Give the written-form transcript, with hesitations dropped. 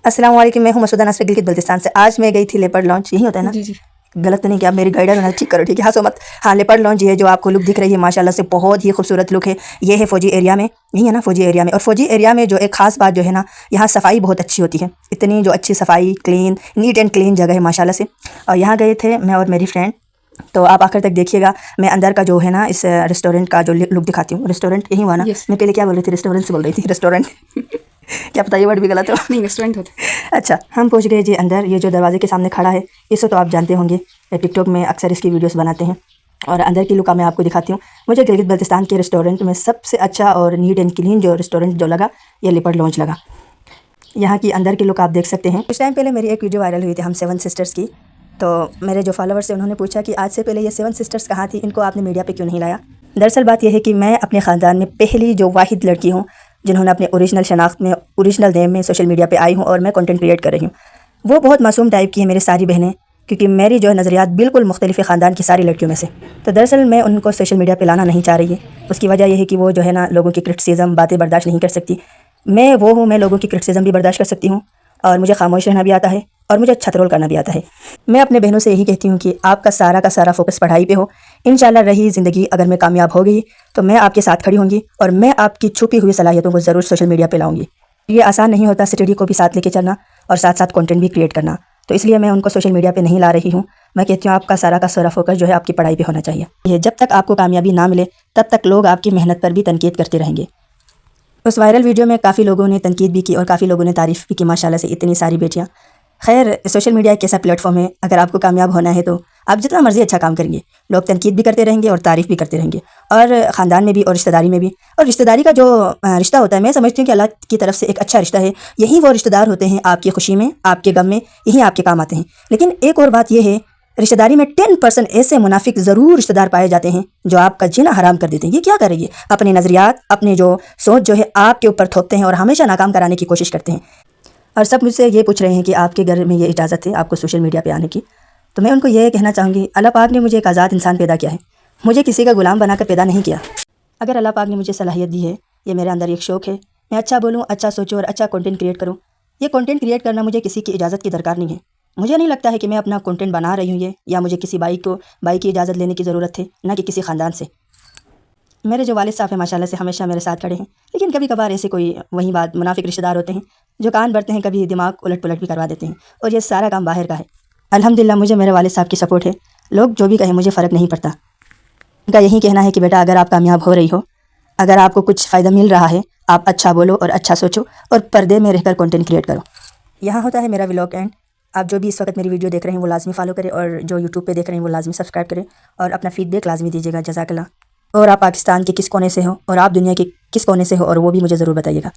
السلام علیکم، میں ہوں مسعودہ ناصر گلگت بلتستان سے۔ آج میں گئی تھی لیپرڈ لانچ، یہی ہوتا ہے نا؟ جی جی، غلط تو نہیں کیا؟ میری گائیڈر ہے، ٹھیک کرو، ٹھیک ہے، ہنسو مت۔ ہاں، لیپرڈ لانچ یہ ہے جو آپ کو لک دکھ رہی ہے، ماشاءاللہ سے بہت ہی خوبصورت لک ہے۔ یہ ہے فوجی ایریا میں، یہی ہے نا فوجی ایریا میں۔ اور فوجی ایریا میں جو ایک خاص بات جو ہے نا، یہاں صفائی بہت اچھی ہوتی ہے، اتنی جو اچھی صفائی، کلین، نیٹ اینڈ کلین جگہ ہے ماشاءاللہ سے۔ اور یہاں گئے تھے میں اور میری فرینڈ، تو آپ آخر تک دیکھیے گا۔ میں اندر کا جو ہے نا اس ریسٹورنٹ کا جو لک دکھاتی ہوں۔ ریسٹورنٹ یہی ہوا نا؟ یس، میں پہلے کیا بول رہی تھی؟ ریسٹورنٹ سے بول رہی تھی، ریسٹورنٹ کیا پتہ یہ ورڈ بھی غلط ہو۔ نہیں ریسٹورینٹ ہوتا ہے۔ اچھا، ہم پہنچ گئے جی اندر۔ یہ جو دروازے کے سامنے کھڑا ہے اس کو تو آپ جانتے ہوں گے، ٹک ٹاک میں اکثر اس کی ویڈیوز بناتے ہیں۔ اور اندر کی لک میں آپ کو دکھاتی ہوں۔ مجھے گلگت بلتستان کے ریسٹورنٹ میں سب سے اچھا اور نیٹ اینڈ کلین جو ریسٹورنٹ جو لگا، یہ لیپرڈ لانچ لگا۔ یہاں کی اندر کی لک آپ دیکھ سکتے ہیں۔ کچھ ٹائم پہلے میری ایک ویڈیو وائرل ہوئی تھی ہم 7 سسٹرز کی، تو میرے جو فالوورز سے انہوں نے پوچھا کہ آج سے پہلے یہ 7 سسٹرز کہاں تھی، ان کو آپ نے میڈیا پہ کیوں نہیں لایا؟ دراصل بات یہ ہے کہ میں اپنے خاندان میں پہلی جو واحد لڑکی ہوں جنہوں نے اپنے اوریجنل شناخت میں، اوریجنل نیم میں سوشل میڈیا پہ آئی ہوں، اور میں کنٹینٹ کریٹ کر رہی ہوں۔ وہ بہت معصوم ٹائپ کی ہیں میری ساری بہنیں، کیونکہ میری جو ہے نظریات بالکل مختلف ہے خاندان کی ساری لڑکیوں میں سے۔ تو دراصل میں ان کو سوشل میڈیا پہ لانا نہیں چاہ رہی ہے۔ اس کی وجہ یہ ہے کہ وہ جو ہے نا لوگوں کی کرٹیسزم، باتیں برداشت نہیں کر سکتی۔ میں وہ ہوں، میں لوگوں کی کرٹیسزم بھی برداشت کر سکتی ہوں، اور مجھے خاموش رہنا بھی آتا ہے، اور مجھے چھت رول کرنا بھی آتا ہے۔ میں اپنے بہنوں سے یہی کہتی ہوں کہ آپ کا سارا فوکس پڑھائی پہ ہو۔ انشاءاللہ رہی زندگی، اگر میں کامیاب ہو گئی تو میں آپ کے ساتھ کھڑی ہوں گی، اور میں آپ کی چھپی ہوئی صلاحیتوں کو ضرور سوشل میڈیا پہ لاؤں گی۔ یہ آسان نہیں ہوتا اسٹڈی کو بھی ساتھ لے کے چلنا، اور ساتھ ساتھ کنٹینٹ بھی کریٹ کرنا، تو اس لیے میں ان کو سوشل میڈیا پہ نہیں لا رہی ہوں۔ میں کہتی ہوں آپ کا سارا فوکس جو ہے آپ کی پڑھائی پہ ہونا چاہیے۔ یہ جب تک آپ کو کامیابی نہ ملے تب تک لوگ آپ کی محنت پر بھی تنقید کرتے رہیں گے۔ اس وائرل ویڈیو میں کافی لوگوں نے تنقید بھی کی اور کافی لوگوں نے تعریف بھی کی، ماشاءاللہ سے اتنی ساری بیٹیاں۔ خیر، سوشل میڈیا ایک ایسا پلیٹ فارم ہے، اگر آپ کو کامیاب ہونا ہے تو آپ جتنا مرضی اچھا کام کریں گے، لوگ تنقید بھی کرتے رہیں گے اور تعریف بھی کرتے رہیں گے، اور خاندان میں بھی اور رشتہ داری میں بھی۔ اور رشتہ داری کا جو رشتہ ہوتا ہے، میں سمجھتی ہوں کہ اللہ کی طرف سے ایک اچھا رشتہ ہے۔ یہی وہ رشتہ دار ہوتے ہیں آپ کی خوشی میں، آپ کے غم میں، یہی آپ کے کام آتے ہیں۔ لیکن ایک اور بات یہ ہے، رشتہ داری میں 10% ایسے منافق ضرور رشتہ دار پائے جاتے ہیں جو آپ کا جینا حرام کر دیتے ہیں۔ یہ کیا کریں گے؟ اپنے نظریات، اپنے جو سوچ جو ہے آپ کے اوپر تھوپتے ہیں اور ہمیشہ ناکام کرانے کی کوشش کرتے ہیں۔ اور سب مجھ سے یہ پوچھ رہے ہیں کہ آپ کے گھر میں یہ اجازت ہے آپ کو سوشل میڈیا پہ آنے کی؟ تو میں ان کو یہ کہنا چاہوں گی، اللہ پاک نے مجھے ایک آزاد انسان پیدا کیا ہے، مجھے کسی کا غلام بنا کر پیدا نہیں کیا۔ اگر اللہ پاک نے مجھے صلاحیت دی ہے، یہ میرے اندر ایک شوق ہے، میں اچھا بولوں، اچھا سوچوں اور اچھا کنٹینٹ کریٹ کروں۔ یہ کنٹینٹ کریٹ کرنا مجھے کسی کی اجازت کی درکار نہیں ہے۔ مجھے نہیں لگتا ہے کہ میں اپنا کنٹینٹ بنا رہی ہوں یا مجھے کسی بائی کی اجازت لینے کی ضرورت ہے، نہ کہ کسی خاندان سے۔ میرے جو والد صاحب ہیں ماشاءاللہ سے ہمیشہ میرے ساتھ کھڑے ہیں، لیکن کبھی کبھار ایسے کوئی وہی بات منافق رشتہ دار ہوتے ہیں جو کان بھرتے ہیں، کبھی دماغ الٹ پلٹ بھی کروا دیتے ہیں، اور یہ سارا کام باہر کا ہے۔ الحمدللہ مجھے میرے والد صاحب کی سپورٹ ہے، لوگ جو بھی کہیں مجھے فرق نہیں پڑتا۔ ان کا یہی کہنا ہے کہ بیٹا اگر آپ کامیاب ہو رہی ہو، اگر آپ کو کچھ فائدہ مل رہا ہے، آپ اچھا بولو اور اچھا سوچو، اور پردے میں رہ کر کنٹینٹ کریٹ کرو۔ یہاں ہوتا ہے میرا ولاگ اینڈ۔ آپ جو بھی اس وقت میری ویڈیو دیکھ رہے ہیں وہ لازمی فالو کریں، اور جو یوٹیوب پہ دیکھ رہے ہیں وہ لازمی سبسکرائب کریں، اور اپنا فیڈ بیک لازمی دیجیے گا۔ جزاک اللہ۔ اور آپ پاکستان کے کس کونے سے ہو اور آپ دنیا کے کس کونے سے ہو، اور وہ بھی مجھے ضرور بتائیے گا۔